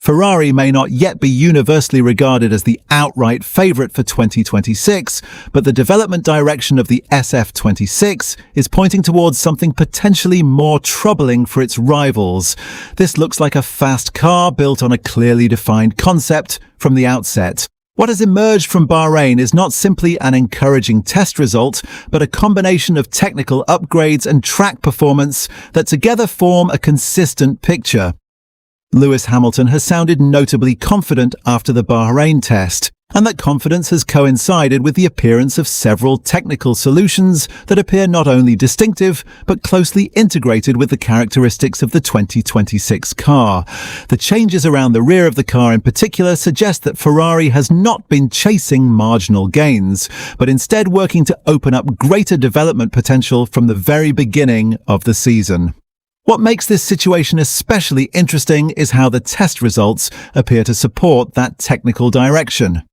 Ferrari may not yet be universally regarded as the outright favourite for 2026, but the development direction of the SF-26 is pointing towards something potentially more troubling for its rivals. This looks like a fast car built on a clearly defined concept from the outset. What has emerged from Bahrain is not simply an encouraging test result, but a combination of technical upgrades and track performance that together form a consistent picture. Lewis Hamilton has sounded notably confident after the Bahrain test, and that confidence has coincided with the appearance of several technical solutions that appear not only distinctive, but closely integrated with the characteristics of the 2026 car. The changes around the rear of the car in particular suggest that Ferrari has not been chasing marginal gains, but instead working to open up greater development potential from the very beginning of the season. What makes this situation especially interesting is how the test results appear to support that technical direction.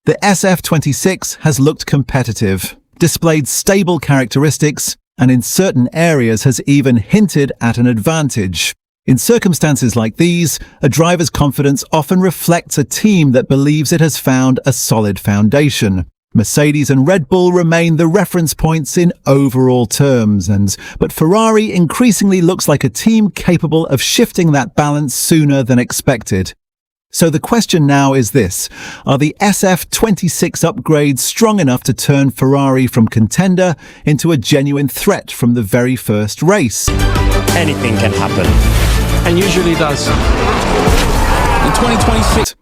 The SF-26 has looked competitive, displayed stable characteristics, and in certain areas has even hinted at an advantage. In circumstances like these, a driver's confidence often reflects a team that believes it has found a solid foundation. Mercedes and Red Bull remain the reference points in overall terms, but Ferrari increasingly looks like a team capable of shifting that balance sooner than expected. So the question now is this: are the SF-26 upgrades strong enough to turn Ferrari from contender into a genuine threat from the very first race? Anything can happen. And usually does. In 2026.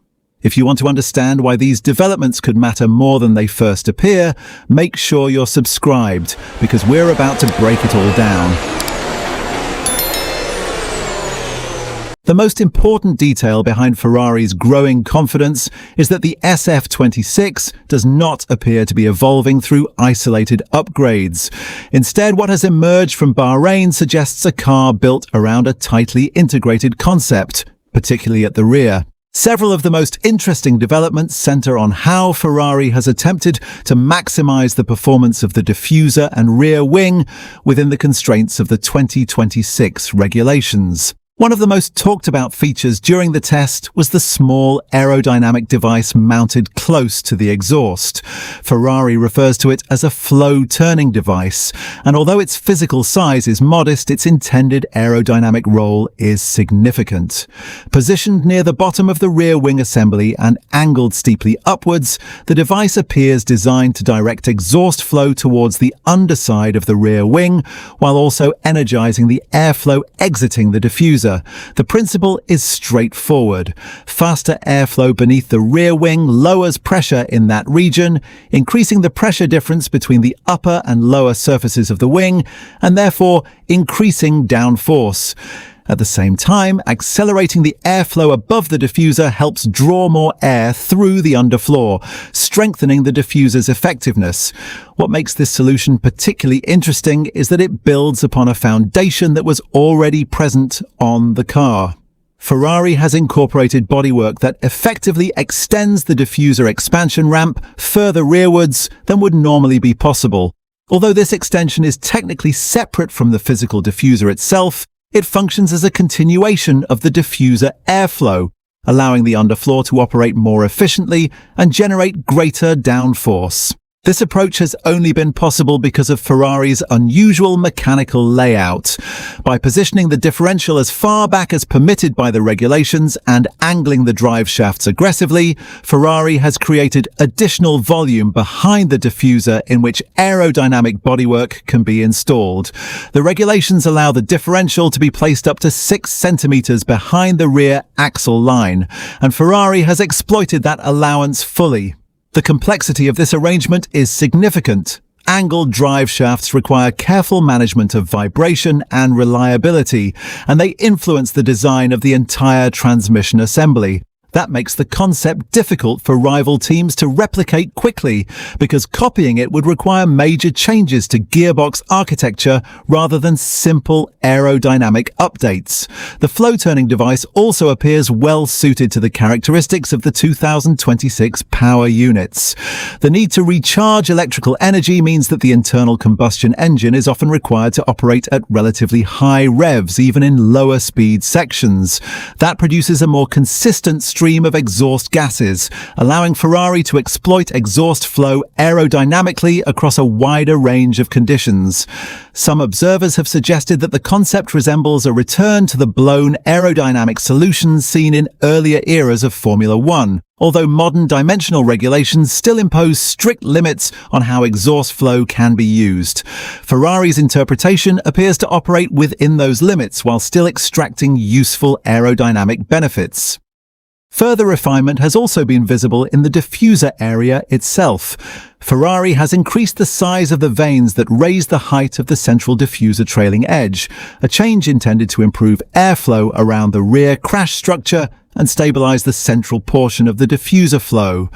If you want to understand why these developments could matter more than they first appear, make sure you're subscribed, because we're about to break it all down. The most important detail behind Ferrari's growing confidence is that the SF-26 does not appear to be evolving through isolated upgrades. Instead, what has emerged from Bahrain suggests a car built around a tightly integrated concept, particularly at the rear. Several of the most interesting developments center on how Ferrari has attempted to maximize the performance of the diffuser and rear wing within the constraints of the 2026 regulations. One of the most talked about features during the test was the small aerodynamic device mounted close to the exhaust. Ferrari refers to it as a flow turning device, and although its physical size is modest, its intended aerodynamic role is significant. Positioned near the bottom of the rear wing assembly and angled steeply upwards, the device appears designed to direct exhaust flow towards the underside of the rear wing, while also energizing the airflow exiting the diffuser. The principle is straightforward. Faster airflow beneath the rear wing lowers pressure in that region, increasing the pressure difference between the upper and lower surfaces of the wing, and therefore increasing downforce. At the same time, accelerating the airflow above the diffuser helps draw more air through the underfloor, strengthening the diffuser's effectiveness. What makes this solution particularly interesting is that it builds upon a foundation that was already present on the car. Ferrari has incorporated bodywork that effectively extends the diffuser expansion ramp further rearwards than would normally be possible. Although this extension is technically separate from the physical diffuser itself, it functions as a continuation of the diffuser airflow, allowing the underfloor to operate more efficiently and generate greater downforce. This approach has only been possible because of Ferrari's unusual mechanical layout. By positioning the differential as far back as permitted by the regulations and angling the drive shafts aggressively, Ferrari has created additional volume behind the diffuser in which aerodynamic bodywork can be installed. The regulations allow the differential to be placed up to 6 centimeters behind the rear axle line, and Ferrari has exploited that allowance fully. The complexity of this arrangement is significant. Angled drive shafts require careful management of vibration and reliability, and they influence the design of the entire transmission assembly. That makes the concept difficult for rival teams to replicate quickly, because copying it would require major changes to gearbox architecture rather than simple aerodynamic updates. The flow-turning device also appears well suited to the characteristics of the 2026 power units. The need to recharge electrical energy means that the internal combustion engine is often required to operate at relatively high revs, even in lower speed sections. That produces a more consistent stream of exhaust gases, allowing Ferrari to exploit exhaust flow aerodynamically across a wider range of conditions. Some observers have suggested that the concept resembles a return to the blown aerodynamic solutions seen in earlier eras of Formula One, although modern dimensional regulations still impose strict limits on how exhaust flow can be used. Ferrari's interpretation appears to operate within those limits while still extracting useful aerodynamic benefits. Further refinement has also been visible in the diffuser area itself. Ferrari has increased the size of the vanes that raise the height of the central diffuser trailing edge, a change intended to improve airflow around the rear crash structure and stabilize the central portion of the diffuser flow.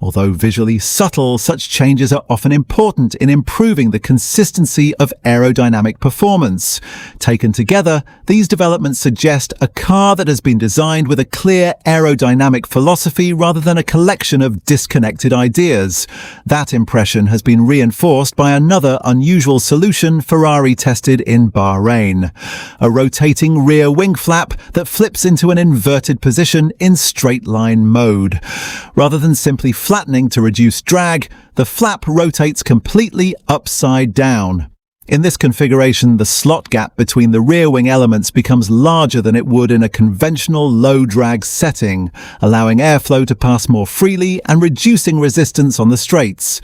Although visually subtle, such changes are often important in improving the consistency of aerodynamic performance. Taken together, these developments suggest a car that has been designed with a clear aerodynamic philosophy rather than a collection of disconnected ideas. That impression has been reinforced by another unusual solution Ferrari tested in Bahrain: a rotating rear wing flap that flips into an inverted position in straight-line mode. Rather than simply flattening to reduce drag, the flap rotates completely upside down. In this configuration, the slot gap between the rear wing elements becomes larger than it would in a conventional low-drag setting, allowing airflow to pass more freely and reducing resistance on the straights.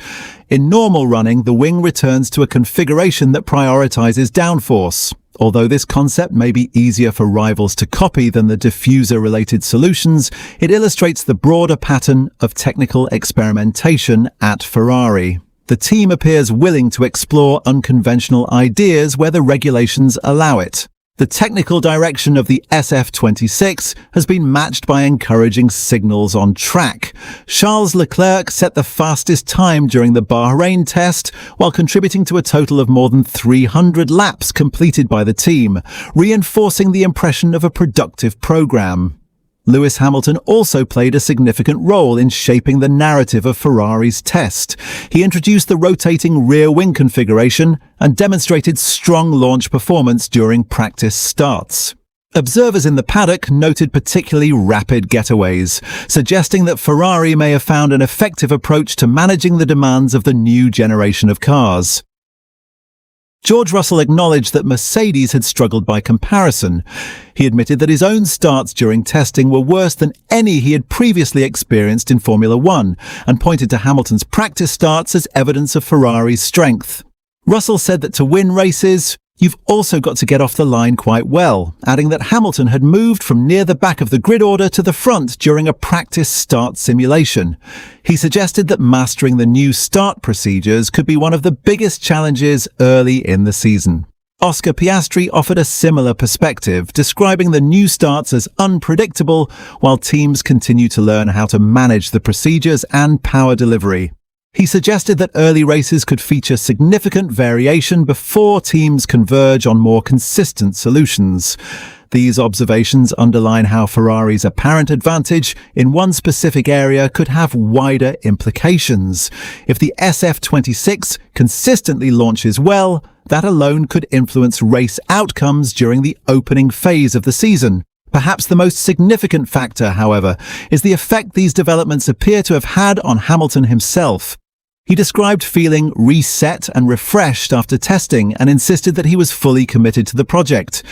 In normal running, the wing returns to a configuration that prioritizes downforce. Although this concept may be easier for rivals to copy than the diffuser-related solutions, it illustrates the broader pattern of technical experimentation at Ferrari. The team appears willing to explore unconventional ideas where the regulations allow it. The technical direction of the SF-26 has been matched by encouraging signals on track. Charles Leclerc set the fastest time during the Bahrain test, while contributing to a total of more than 300 laps completed by the team, reinforcing the impression of a productive program. Lewis Hamilton also played a significant role in shaping the narrative of Ferrari's test. He introduced the rotating rear wing configuration and demonstrated strong launch performance during practice starts. Observers in the paddock noted particularly rapid getaways, suggesting that Ferrari may have found an effective approach to managing the demands of the new generation of cars. George Russell acknowledged that Mercedes had struggled by comparison. He admitted that his own starts during testing were worse than any he had previously experienced in Formula One, and pointed to Hamilton's practice starts as evidence of Ferrari's strength. Russell said that to win races, you've also got to get off the line quite well, adding that Hamilton had moved from near the back of the grid order to the front during a practice start simulation. He suggested that mastering the new start procedures could be one of the biggest challenges early in the season. Oscar Piastri offered a similar perspective, describing the new starts as unpredictable while teams continue to learn how to manage the procedures and power delivery. He suggested that early races could feature significant variation before teams converge on more consistent solutions. These observations underline how Ferrari's apparent advantage in one specific area could have wider implications. If the SF-26 consistently launches well, that alone could influence race outcomes during the opening phase of the season. Perhaps the most significant factor, however, is the effect these developments appear to have had on Hamilton himself. He described feeling reset and refreshed after testing and insisted that he was fully committed to the project.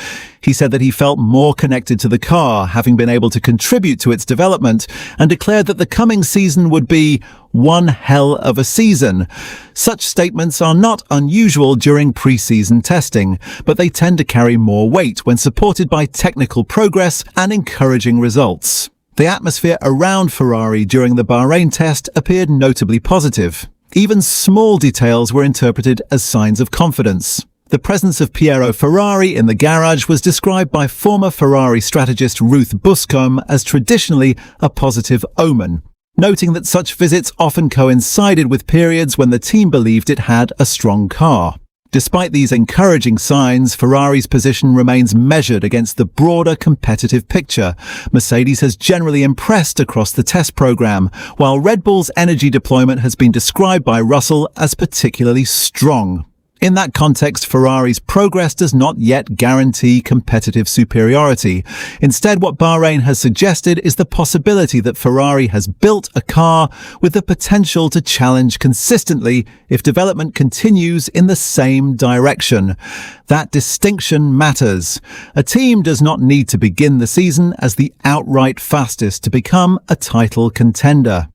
He said that he felt more connected to the car, having been able to contribute to its development, and declared that the coming season would be one hell of a season. Such statements are not unusual during pre-season testing, but they tend to carry more weight when supported by technical progress and encouraging results. The atmosphere around Ferrari during the Bahrain test appeared notably positive. Even small details were interpreted as signs of confidence. The presence of Piero Ferrari in the garage was described by former Ferrari strategist Ruth Buscombe as traditionally a positive omen, noting that such visits often coincided with periods when the team believed it had a strong car. Despite these encouraging signs, Ferrari's position remains measured against the broader competitive picture. Mercedes has generally impressed across the test program, while Red Bull's energy deployment has been described by Russell as particularly strong. In that context, Ferrari's progress does not yet guarantee competitive superiority. Instead, what Bahrain has suggested is the possibility that Ferrari has built a car with the potential to challenge consistently if development continues in the same direction. That distinction matters. A team does not need to begin the season as the outright fastest to become a title contender.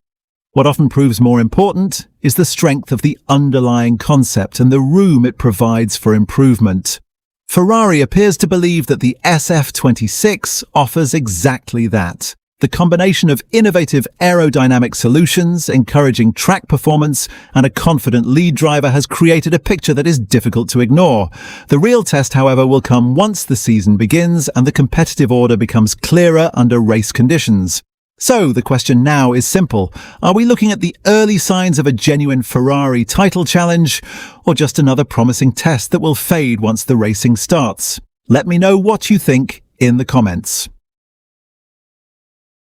What often proves more important is the strength of the underlying concept and the room it provides for improvement. Ferrari appears to believe that the SF-26 offers exactly that. The combination of innovative aerodynamic solutions, encouraging track performance, and a confident lead driver has created a picture that is difficult to ignore. The real test, however, will come once the season begins and the competitive order becomes clearer under race conditions. So, the question now is simple. Are we looking at the early signs of a genuine Ferrari title challenge, or just another promising test that will fade once the racing starts? Let me know what you think in the comments.